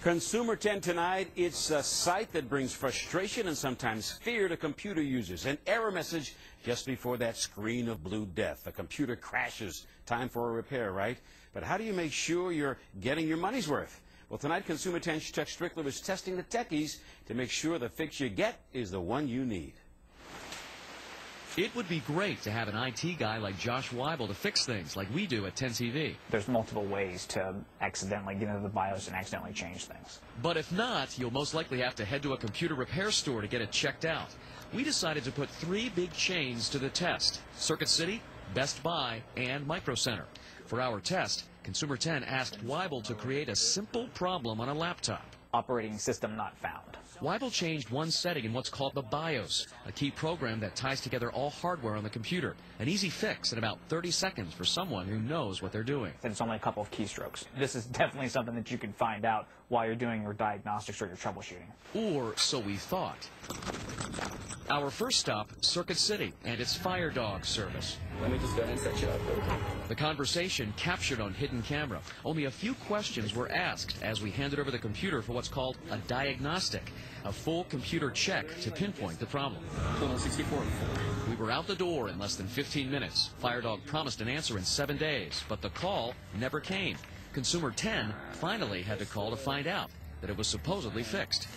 Consumer 10 tonight, it's a site that brings frustration and sometimes fear to computer users. An error message just before that screen of blue death. The computer crashes. Time for a repair, right? But how do you make sure you're getting your money's worth? Well, tonight, Consumer 10's Chuck Strickler is testing the techies to make sure the fix you get is the one you need. It would be great to have an IT guy like Josh Weibel to fix things like we do at 10 TV. There's multiple ways to accidentally get into the BIOS and accidentally change things. But if not, you'll most likely have to head to a computer repair store to get it checked out. We decided to put three big chains to the test: Circuit City, Best Buy, and Micro Center. For our test, Consumer 10 asked Weibel to create a simple problem on a laptop. Operating system not found. Weibel changed one setting in what's called the BIOS, a key program that ties together all hardware on the computer. An easy fix in about 30 seconds for someone who knows what they're doing. It's only a couple of keystrokes. This is definitely something that you can find out while you're doing your diagnostics or your troubleshooting. Or so we thought. Our first stop, Circuit City and its Fire Dog service. Let me just go ahead and set you up. The conversation captured on hidden camera. Only a few questions were asked as we handed over the computer for what's called a diagnostic, a full computer check to pinpoint the problem. Total 64. We were out the door in less than 15 minutes. Fire Dog promised an answer in 7 days, but the call never came. Consumer 10 finally had to call to find out that it was supposedly fixed.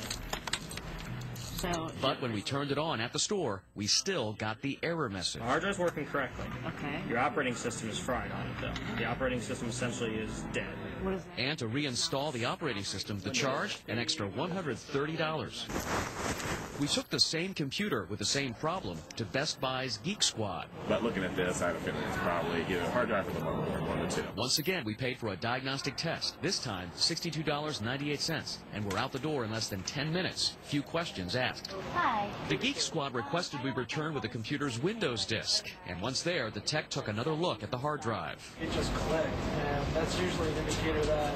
But when we turned it on at the store, we still got the error message. The hard drive's working correctly. Okay. Your operating system is fried on it, though. The operating system essentially is dead. What is that? And to reinstall the operating system, the charge, an extra $130. We took the same computer with the same problem to Best Buy's Geek Squad. But looking at this, I have a feeling it's probably either a hard drive or the motherboard, one of the two. Once again, we paid for a diagnostic test, this time $62.98, and we're out the door in less than 10 minutes. Few questions asked. Hi. The Geek Squad requested we return with the computer's Windows disk, and once there, the tech took another look at the hard drive. It just clicked, and that's usually an indicator that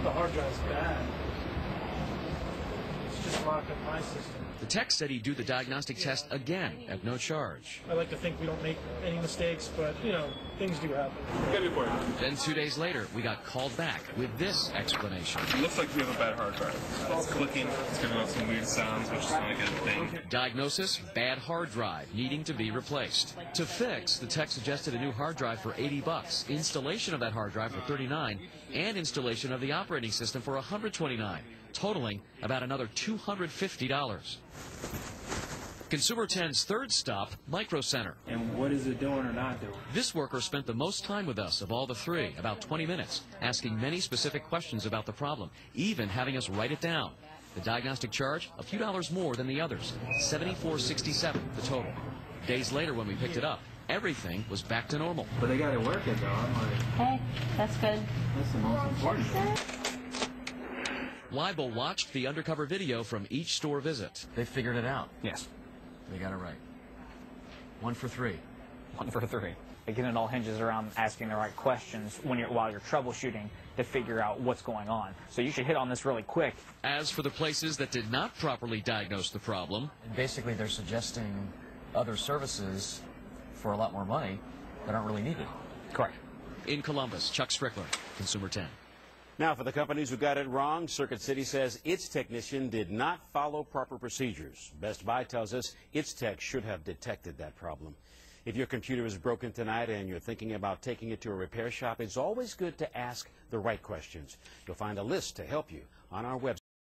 the hard drive's bad. It's just locked up my system. The tech said he'd do the diagnostic test again at no charge. I like to think we don't make any mistakes, but, you know, things do happen. Then 2 days later, we got called back with this explanation. It looks like we have a bad hard drive. It's clicking, it's giving us some weird sounds, which is not a good thing. Diagnosis: bad hard drive, needing to be replaced. To fix, the tech suggested a new hard drive for $80, installation of that hard drive for $39, and installation of the operating system for $129, totaling about another $250. Consumer 10's third stop, Micro Center. And what is it doing or not doing? This worker spent the most time with us of all the three, about 20 minutes, asking many specific questions about the problem, even having us write it down. The diagnostic charge, a few dollars more than the others, $74.67 the total. Days later, when we picked it up, everything was back to normal. But they got it working, though. I'm like, Hey, that's good. that's the most important thing. Weibel watched the undercover video from each store visit. They figured it out. Yes. They got it right. 1 for 3. 1 for 3. Again, it all hinges around asking the right questions while you're troubleshooting to figure out what's going on. So you should hit on this really quick. As for the places that did not properly diagnose the problem, basically they're suggesting other services for a lot more money that aren't really needed. Correct. In Columbus, Chuck Strickler, Consumer 10. Now, for the companies who got it wrong, Circuit City says its technician did not follow proper procedures. Best Buy tells us its tech should have detected that problem. If your computer is broken tonight and you're thinking about taking it to a repair shop, it's always good to ask the right questions. You'll find a list to help you on our website.